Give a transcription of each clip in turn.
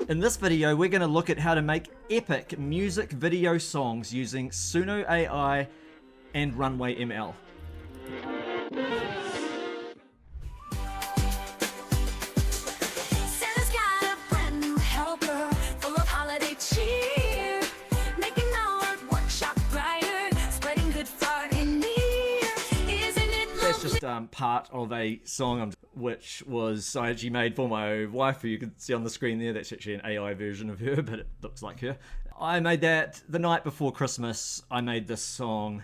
In this video, we're going to look at how to make epic music video songs using Suno AI and Runway ML. Just part of a song which was I actually made for my wife, who you can see on the screen there. That's actually an AI version of her, but it looks like her. I made that the night before Christmas. I made this song,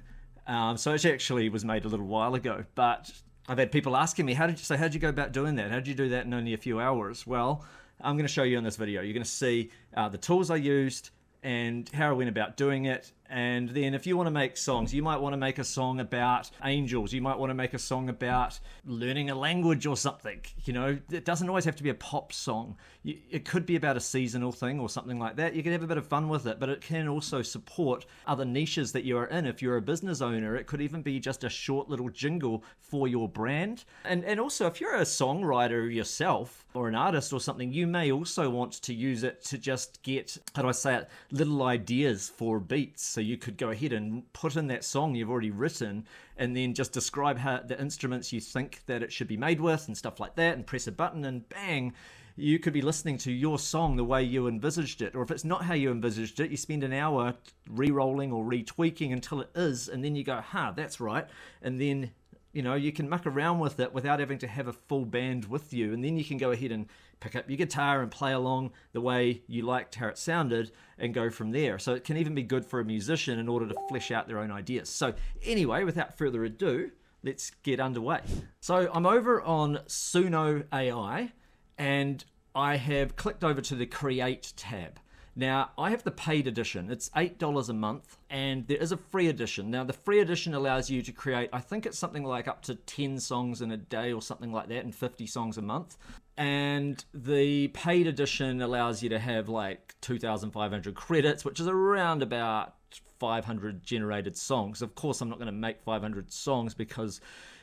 so it actually was made a little while ago, but I've had people asking me, how'd you go about doing that? How'd you do that in only a few hours? Well, I'm going to show you in this video. You're going to see the tools I used and how I went about doing it. And then if you want to make songs, you might want to make a song about angels. You might want to make a song about learning a language or something. You know, it doesn't always have to be a pop song. It could be about a seasonal thing or something like that. You can have a bit of fun with it, but it can also support other niches that you are in. If you're a business owner, it could even be just a short little jingle for your brand. And also, if you're a songwriter yourself or an artist or something, you may also want to use it to just get, how do I say it, little ideas for beats. So you could go ahead and put in that song you've already written and then just describe how the instruments you think that it should be made with and stuff like that, and press a button and bang, you could be listening to your song the way you envisaged it. Or if it's not how you envisaged it, you spend an hour re-rolling or retweaking until it is, and then you go, that's right. And then, you know, you can muck around with it without having to have a full band with you. And then you can go ahead and pick up your guitar and play along the way you liked how it sounded and go from there. So it can even be good for a musician in order to flesh out their own ideas. So anyway, without further ado, let's get underway. So I'm over on Suno AI and I have clicked over to the Create tab. Now, I have the paid edition. It's $8 a month, and there is a free edition. Now, the free edition allows you to create, I think it's something like up to 10 songs in a day or something like that, and 50 songs a month. And the paid edition allows you to have like 2,500 credits, which is around about 500 generated songs. Of course, I'm not going to make 500 songs because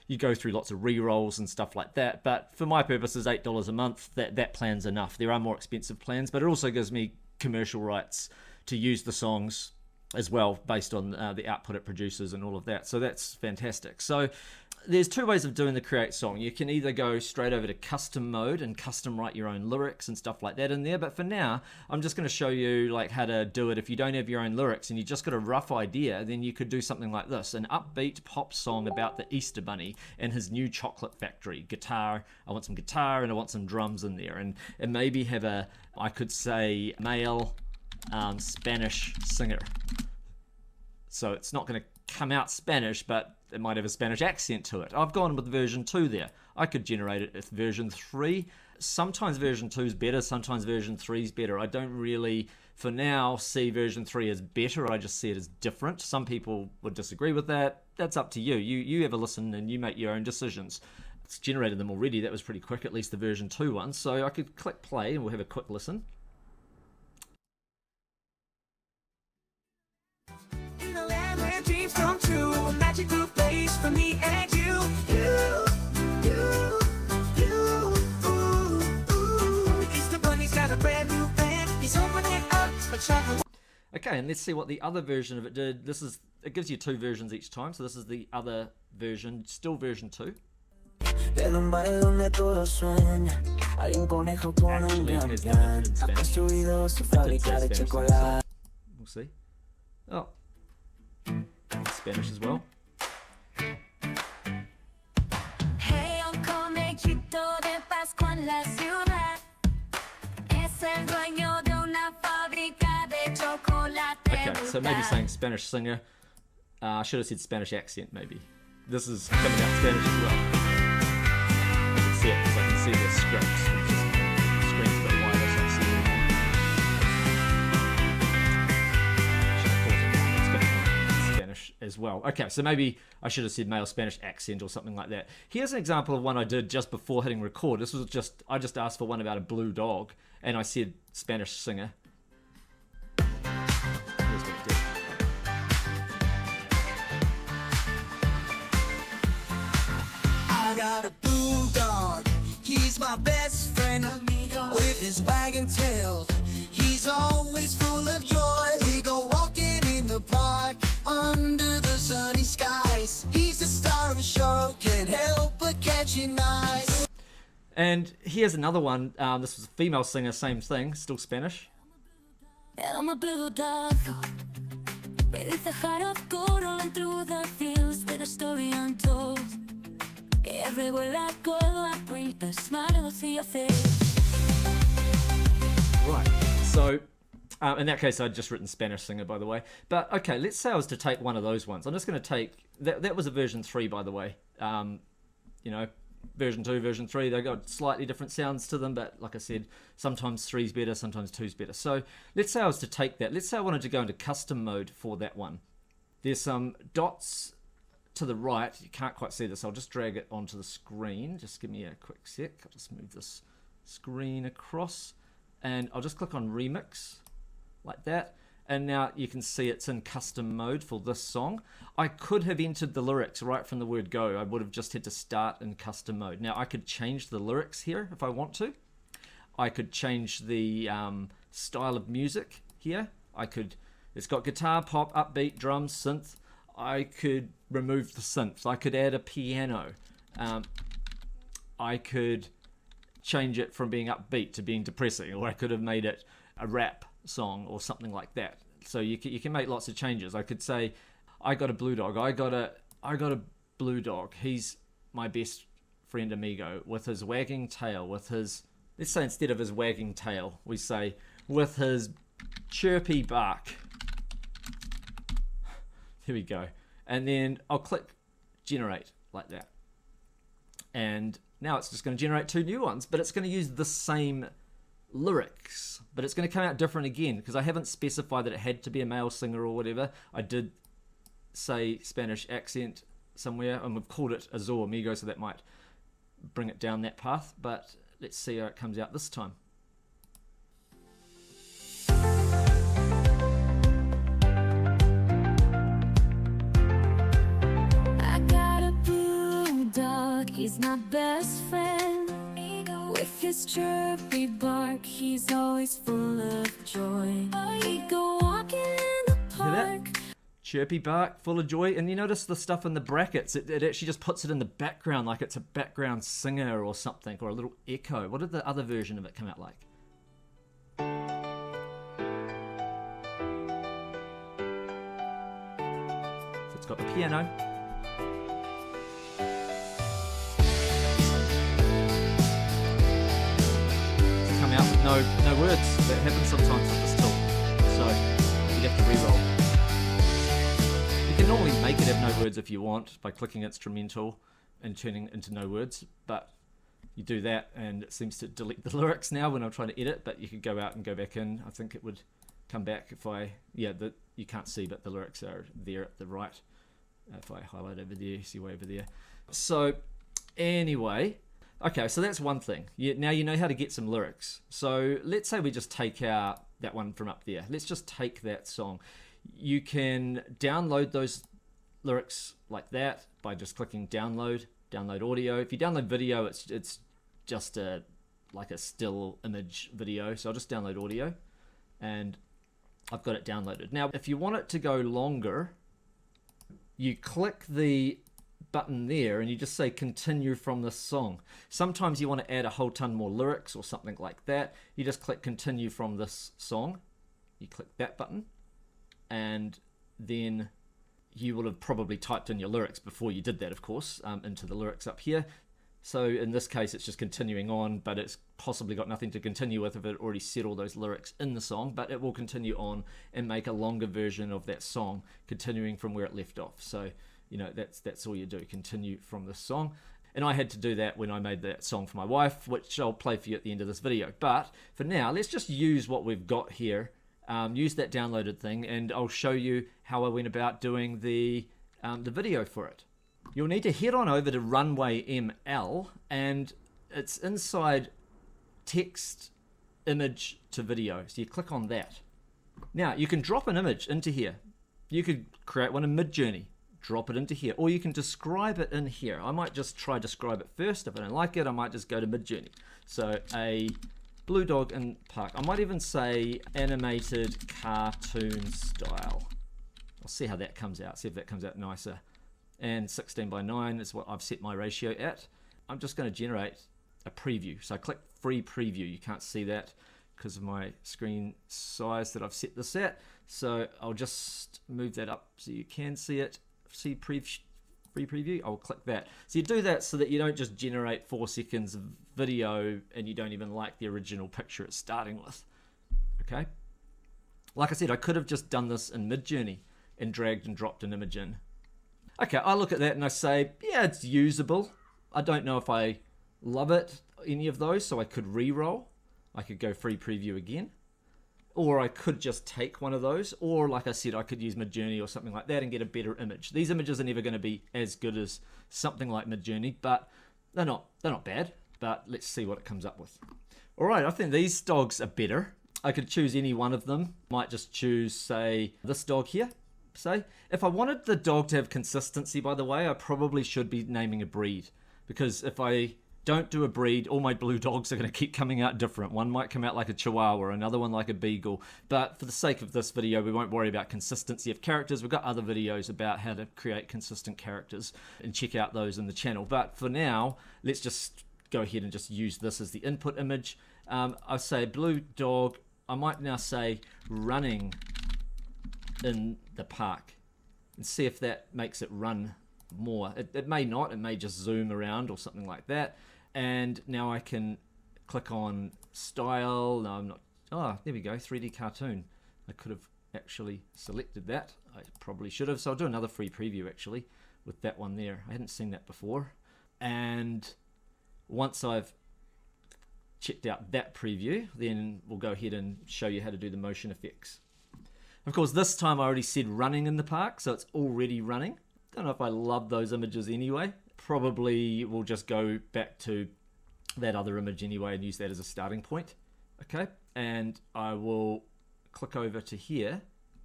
you go through lots of re-rolls and stuff like that. But for my purposes, $8 a month, that plan's enough. There are more expensive plans, but it also gives me commercial rights to use the songs as well based on the output it produces and all of that. So that's fantastic. So there's two ways of doing the create song. You can either go straight over to custom mode and custom write your own lyrics and stuff like that in there. But for now, I'm just going to show you like how to do it. If you don't have your own lyrics and you just got a rough idea, then you could do something like this: an upbeat pop song about the Easter Bunny and his new chocolate factory. Guitar, I want some guitar and I want some drums in there. And maybe have I could say male Spanish singer. So it's not going to come out Spanish, but it might have a Spanish accent to it. I've gone with version 2 there. I could generate it with version 3. Sometimes version 2 is better, sometimes version 3 is better. I don't really, for now, see version 3 as better. I just see it as different. Some people would disagree with that. That's up to you. You have a listen and you make your own decisions. It's generated them already. That was pretty quick, at least the version 2 one. So I could click play and we'll have a quick listen. Come to a magical place for me and you. Easter Bunny's got a brand new band. He's opening up for chocolate. Okay, and let's see what the other version of it did. It gives you 2 versions each time, so this is the other version, still version 2. We'll see. Oh, Spanish as well. Hey, Uncle, Mechito de Pascua en la ciudad. Es el dueño de una fábrica de chocolate. Okay, so maybe saying Spanish singer. I should have said Spanish accent, maybe. This is coming out Spanish as well. I can see it because I can see the script. The screen's a bit wider, so I see it. As well. Okay, so maybe I should have said male Spanish accent or something like that. Here's an example of one I did just before hitting record. This was I just asked for one about a blue dog and I said Spanish singer. Here's what it did. I got a blue dog. He's my best friend. With his wagging tail catchy nice. And here's another one. This was a female singer, same thing, still Spanish. Era uma blue dog. Me dice hard of good rolling through the fields with a story untold. Everywhere I go, I bring the smile to your face. Right, so in that case, I'd just written Spanish singer, by the way. But okay, let's say I was to take one of those ones. I'm just going to take that was a version 3, by the way. You know, version 2, version 3, they got slightly different sounds to them, but like I said, sometimes 3's better, sometimes 2's better. So let's say I was to take that. Let's say I wanted to go into custom mode for that one. There's some dots to the right. You can't quite see this. I'll just drag it onto the screen. Just give me a quick sec. I'll just move this screen across, and I'll just click on remix like that. And now you can see it's in custom mode for this song. I could have entered the lyrics right from the word go. I would have just had to start in custom mode. Now I could change the lyrics here if I want to. I could change the style of music here. It's got guitar, pop, upbeat, drums, synth. I could remove the synth. I could add a piano. I could change it from being upbeat to being depressing, or I could have made it a rap song or something like that. So you can make lots of changes. I could say, I got a blue dog. I got a blue dog. He's my best friend amigo with his wagging tail, with his, let's say instead of his wagging tail, we say with his chirpy bark. Here we go. And then I'll click generate like that. And now it's just going to generate 2 new ones, but it's going to use the same lyrics, but it's going to come out different again because I haven't specified that it had to be a male singer or whatever. I did say Spanish accent somewhere, and we've called it Azul Amigo, so that might bring it down that path, but let's see how it comes out this time. I got a blue dog, he's my best friend. With his chirpy bark, he's always full of joy. We go walking in the Hear that? park. Chirpy bark, full of joy. And you notice the stuff in the brackets, it actually just puts it in the background like it's a background singer or something, or a little echo. What did the other version of it come out like? So it's got the piano. Come out with no words. That happens sometimes with this tool. So you'd have to re-roll. You can normally make it have no words if you want by clicking instrumental and turning it into no words, but you do that and it seems to delete the lyrics now when I'm trying to edit, but you could go out and go back in. I think it would come back if you can't see, but the lyrics are there at the right. If I highlight over there, you see way over there. So anyway, okay, so that's one thing. Now you know how to get some lyrics. So let's say we just take out that one from up there. Let's just take that song. You can download those lyrics like that by just clicking download audio. If you download video, it's just like a still image video. So I'll just download audio and I've got it downloaded. Now, if you want it to go longer, you click the button there and you just say continue from this song. Sometimes you want to add a whole ton more lyrics or something like that. You just click continue from this song. You click that button and then you will have probably typed in your lyrics before you did that, of course, into the lyrics up here. So in this case, it's just continuing on, but it's possibly got nothing to continue with if it already said all those lyrics in the song, but it will continue on and make a longer version of that song, continuing from where it left off. So, you know, that's all you do, continue from this song. And I had to do that when I made that song for my wife, which I'll play for you at the end of this video. But for now, let's just use what we've got here, use that downloaded thing, and I'll show you how I went about doing the video for it. You'll need to head on over to Runway ML, and it's inside text, image to video. So you click on that. Now you can drop an image into here. You could create one in Midjourney, drop it into here, or you can describe it in here. I might just try describe it first. If I don't like it, I might just go to Midjourney. So a blue dog in park. I might even say animated cartoon style. I'll see how that comes out. See if that comes out nicer. And 16:9 is what I've set my ratio at. I'm just going to generate a preview. So I click free preview. You can't see that because of my screen size that I've set this at. So I'll just move that up so you can see it. See free preview. I'll click that. So you do that so that you don't just generate 4 seconds of video and you don't even like the original picture it's starting with. Okay. Like I said, I could have just done this in Midjourney and dragged and dropped an image in. Okay, I look at that and I say, yeah, it's usable. I don't know if I love it, any of those, so I could re-roll. I could go free preview again. Or I could just take one of those. Or like I said, I could use Midjourney or something like that and get a better image. These images are never going to be as good as something like Midjourney, but they're not bad. But let's see what it comes up with. All right, I think these dogs are better. I could choose any one of them. Might just choose, say, this dog here. Say, if I wanted the dog to have consistency, by the way, I probably should be naming a breed. Because if I don't do a breed, all my blue dogs are going to keep coming out different. One might come out like a Chihuahua, another one like a Beagle. But for the sake of this video, we won't worry about consistency of characters. We've got other videos about how to create consistent characters and check out those in the channel. But for now, let's just go ahead and just use this as the input image. I say blue dog. I might now say running in the park and see if that makes it run more. It may not. It may just zoom around or something like that. And now I can click on style. No, I'm not. Oh, there we go. 3D cartoon. I could have actually selected that. I probably should have. So I'll do another free preview actually with that one there. I hadn't seen that before. And once I've checked out that preview, then we'll go ahead and show you how to do the motion effects. Of course, this time I already said running in the park, so it's already running. Don't know if I love those images anyway. Probably we'll just go back to that other image anyway and use that as a starting point. Okay, and I will click over to here.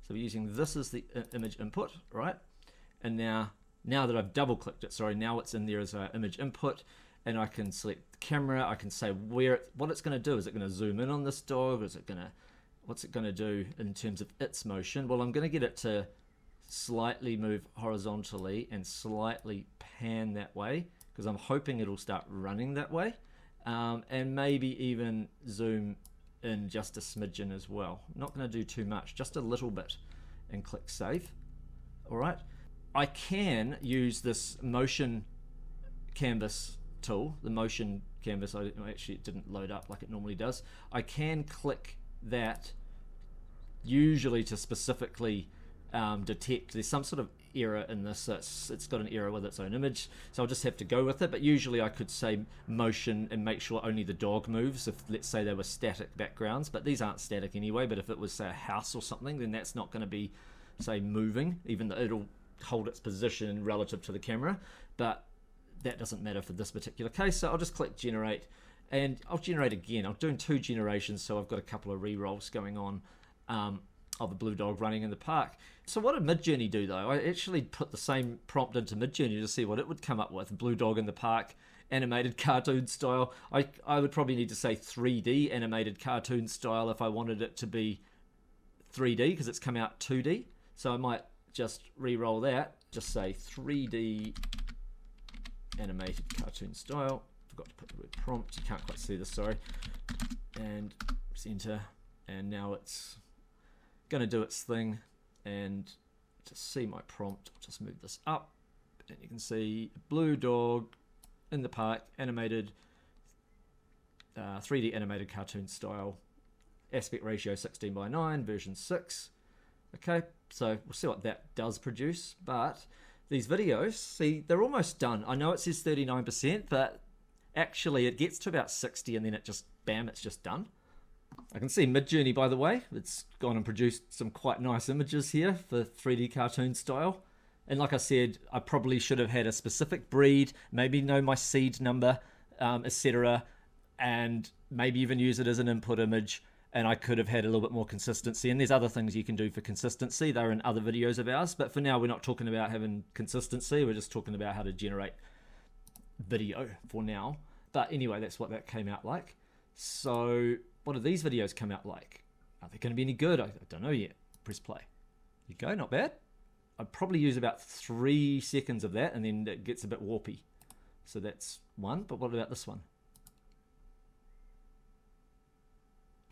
So we're using this as the image input, right? And now that I've double clicked it, sorry, now it's in there as an image input, and I can select the camera. I can say what it's going to do. Is it going to zoom in on this dog? What's it going to do in terms of its motion? Well, I'm going to get it to slightly move horizontally and slightly pan that way because I'm hoping it'll start running that way, and maybe even zoom in just a smidgen as well. I'm not going to do too much, just a little bit, and click save. All right, I can use this motion canvas tool, the motion canvas. Actually, it didn't load up like it normally does. I can click that usually to specifically detect there's some sort of error in this. So it's got an error with its own image, so I'll just have to go with it. But usually I could say motion and make sure only the dog moves if, let's say, they were static backgrounds, but these aren't static anyway. But if it was, say, a house or something, then that's not going to be, say, moving, even though it'll hold its position relative to the camera. But that doesn't matter for this particular case, so I'll just click generate, and I'll generate again. I'm doing 2 generations, so I've got a couple of re-rolls going on of a blue dog running in the park. So what did Midjourney do though? I actually put the same prompt into Midjourney to see what it would come up with. Blue dog in the park, animated cartoon style. I would probably need to say 3D animated cartoon style if I wanted it to be 3D, because it's come out 2D. So I might just re-roll that, just say 3D animated cartoon style. Forgot to put the word prompt. You can't quite see this, sorry. And press enter, and now it's going to do its thing. And to see my prompt, I'll just move this up, and you can see blue dog in the park, animated 3D animated cartoon style, aspect ratio 16:9, version 6. Okay, so we'll see what that does produce. But these videos, see, they're almost done. I know it says 39%, but actually it gets to about 60 and then it just, bam, it's just done. I can see Midjourney, by the way. It's gone and produced some quite nice images here for 3D cartoon style. And like I said, I probably should have had a specific breed, maybe know my seed number, etc. And maybe even use it as an input image. And I could have had a little bit more consistency. And there's other things you can do for consistency. They're in other videos of ours. But for now, we're not talking about having consistency. We're just talking about how to generate video for now. But anyway, that's what that came out like. So what do these videos come out like? Are they going to be any good? I don't know yet. Press play. There you go, not bad. I'd probably use about 3 seconds of that, and then it gets a bit warpy. So that's one, but what about this one?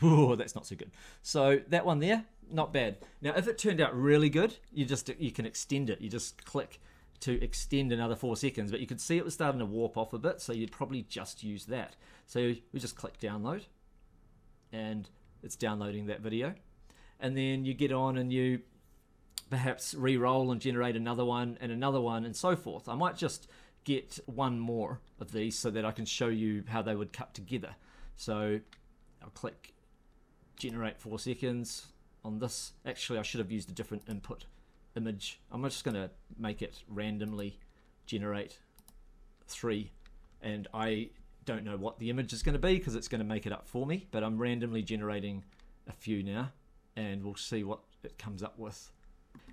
Ooh, that's not so good. So that one there, not bad. Now, if it turned out really good, you can extend it. You just click to extend another 4 seconds, but you could see it was starting to warp off a bit, so you'd probably just use that. So we just click download, and it's downloading that video. And then you get on and you perhaps re-roll and generate another one, and so forth. I might just get one more of these so that I can show you how they would cut together. So I'll click generate 4 seconds on this. Actually, I should have used a different input image. I'm just going to make it randomly generate 3, and I don't know what the image is going to be because it's going to make it up for me, but I'm randomly generating a few now, and we'll see what it comes up with.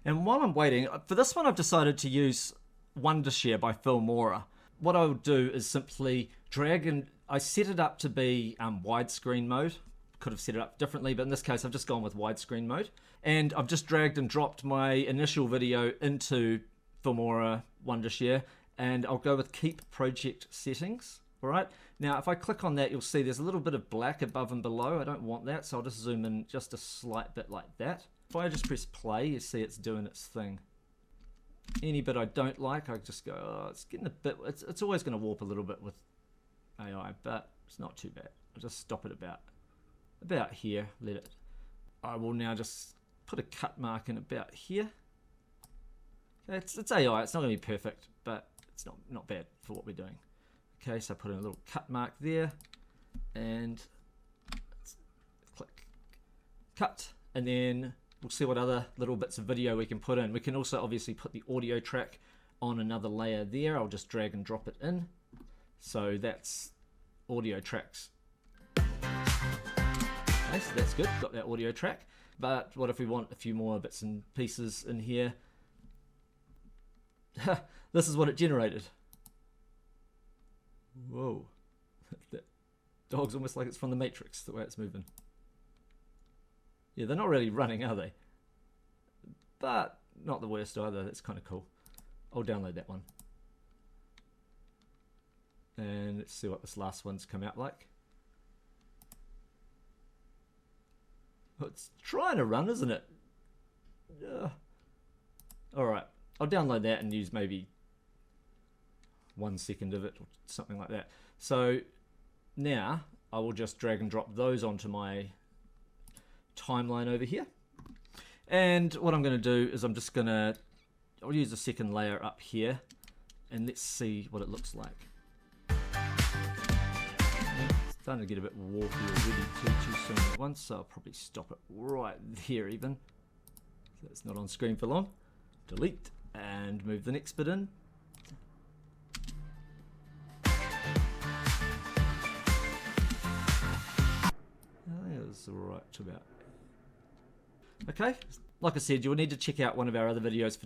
And while I'm waiting, for this one I've decided to use Wondershare by Filmora. What I will do is simply drag, and I set it up to be widescreen mode. Could have set it up differently, but in this case I've just gone with widescreen mode, and I've just dragged and dropped my initial video into Filmora Wondershare, and I'll go with keep project settings. Alright, now if I click on that, you'll see there's a little bit of black above and below. I don't want that, so I'll just zoom in just a slight bit like that. If I just press play, you see it's doing its thing. Any bit I don't like, I just go, oh, it's getting a bit, it's always going to warp a little bit with AI, but it's not too bad. I'll just stop it about here, let it. I will now just put a cut mark in about here. Okay, it's AI, it's not going to be perfect, but it's not bad for what we're doing. Okay, so I put in a little cut mark there, and click cut, and then we'll see what other little bits of video we can put in. We can also obviously put the audio track on another layer there. I'll just drag and drop it in. So that's audio tracks. Okay, so that's good, got that audio track. But what if we want a few more bits and pieces in here? This is what it generated. Whoa. That dog's almost like it's from the Matrix, the way it's moving. Yeah, they're not really running, are they? But not the worst either. That's kind of cool. I'll download that one. And let's see what this last one's come out like. Oh, it's trying to run, isn't it? Alright, I'll download that and use maybe 1 second of it or something like that. So now I will just drag and drop those onto my timeline over here. And what I'm going to do is I'll use a second layer up here, and let's see what it looks like. It's starting to get a bit warpy already, too soon at once, so I'll probably stop it right there even. So it's not on screen for long. Delete and move the next bit in. I think it was right to about. Okay, like I said, you'll need to check out one of our other videos for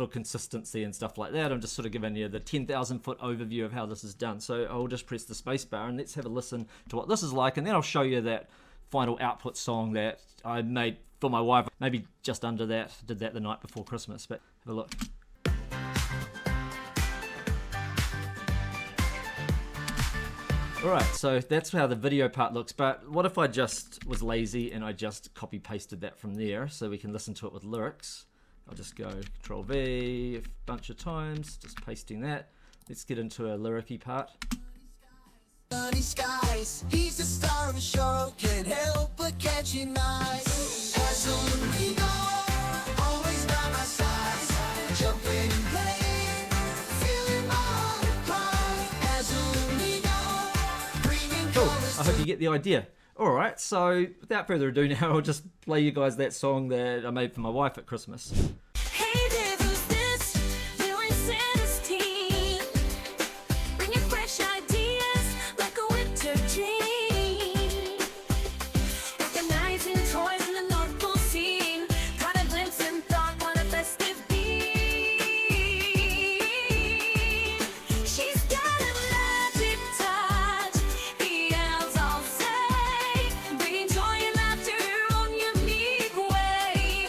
consistency and stuff like that. I'm just sort of giving you the 10,000 foot overview of how this is done. So I'll just press the space bar and let's have a listen to what this is like, and then I'll show you that final output song that I made for my wife. Maybe just under that, did that the night before Christmas, but have a look. Alright, so that's how the video part looks, but what if I just was lazy and I just copy pasted that from there so we can listen to it with lyrics? I'll just go Control V a bunch of times, just pasting that. Let's get into a lyric-y part. Sunny skies, he's the star of the show, can't help but catching eyes. As only know, always by my side, jumping and playing, feeling my heart cry. As only know, bringing Cool, colors I hope you get the idea. Alright, so without further ado now, I'll just play you guys that song that I made for my wife at Christmas. Hey there, who's this? You ain't Santa's team. Bringing fresh ideas like a winter dream. Recognizing toys in the North Pole scene. Caught a glimpse and thought, what a festive beam. She's got a magic touch. The elves all say, bringing joy and laughter on unique way.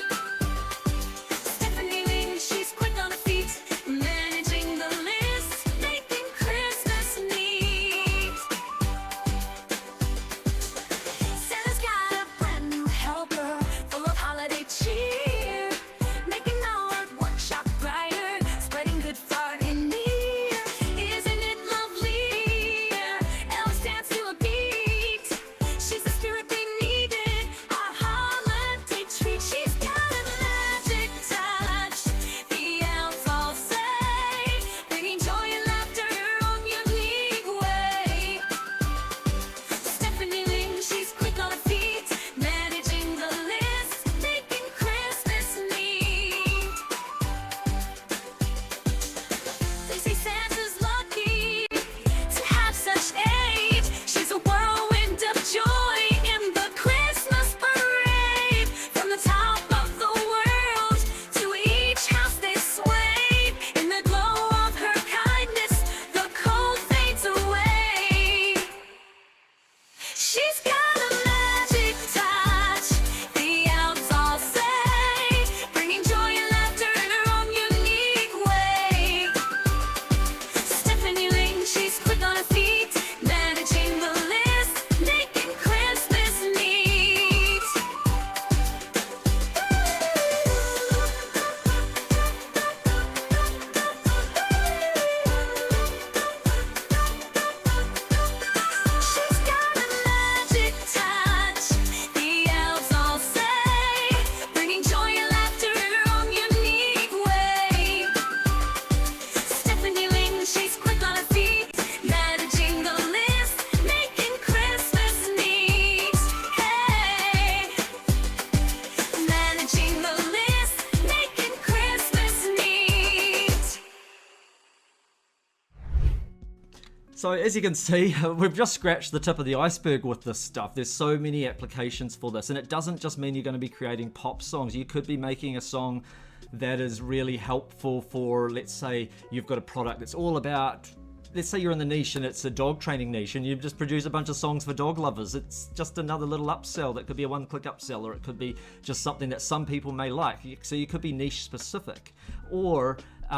So as you can see, we've just scratched the tip of the iceberg with this stuff. There's so many applications for this, and it doesn't just mean you're going to be creating pop songs. You could be making a song that is really helpful for, let's say you've got a product that's all about, let's say you're in the niche and it's a dog training niche and you just produce a bunch of songs for dog lovers. It's just another little upsell. That could be a one-click upsell, or it could be just something that some people may like. So you could be niche specific, or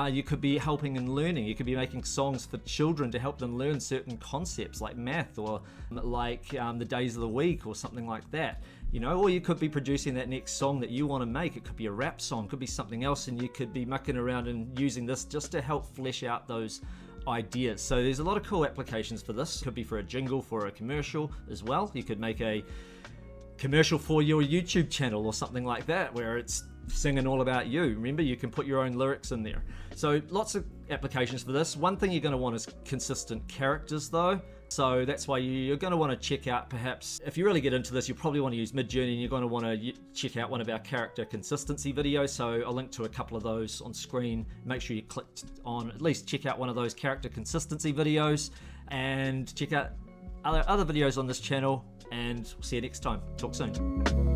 you could be helping in learning. You could be making songs for children to help them learn certain concepts like math, or like the days of the week, or something like that. Or you could be producing that next song that you want to make. It could be a rap song, could be something else, and you could be mucking around and using this just to help flesh out those ideas. So there's a lot of cool applications for this. Could be for a jingle, for a commercial as well. You could make a commercial for your YouTube channel or something like that, where it's singing all about you. Remember, you can put your own lyrics in there. So lots of applications for this. One thing you're going to want is consistent characters though. So that's why you're going to want to check out, perhaps, if you really get into this, you'll probably want to use Midjourney, and you're going to want to check out one of our character consistency videos. So I'll link to a couple of those on screen. Make sure you click on, at least check out one of those character consistency videos, and check out other videos on this channel, and we'll see you next time. Talk soon.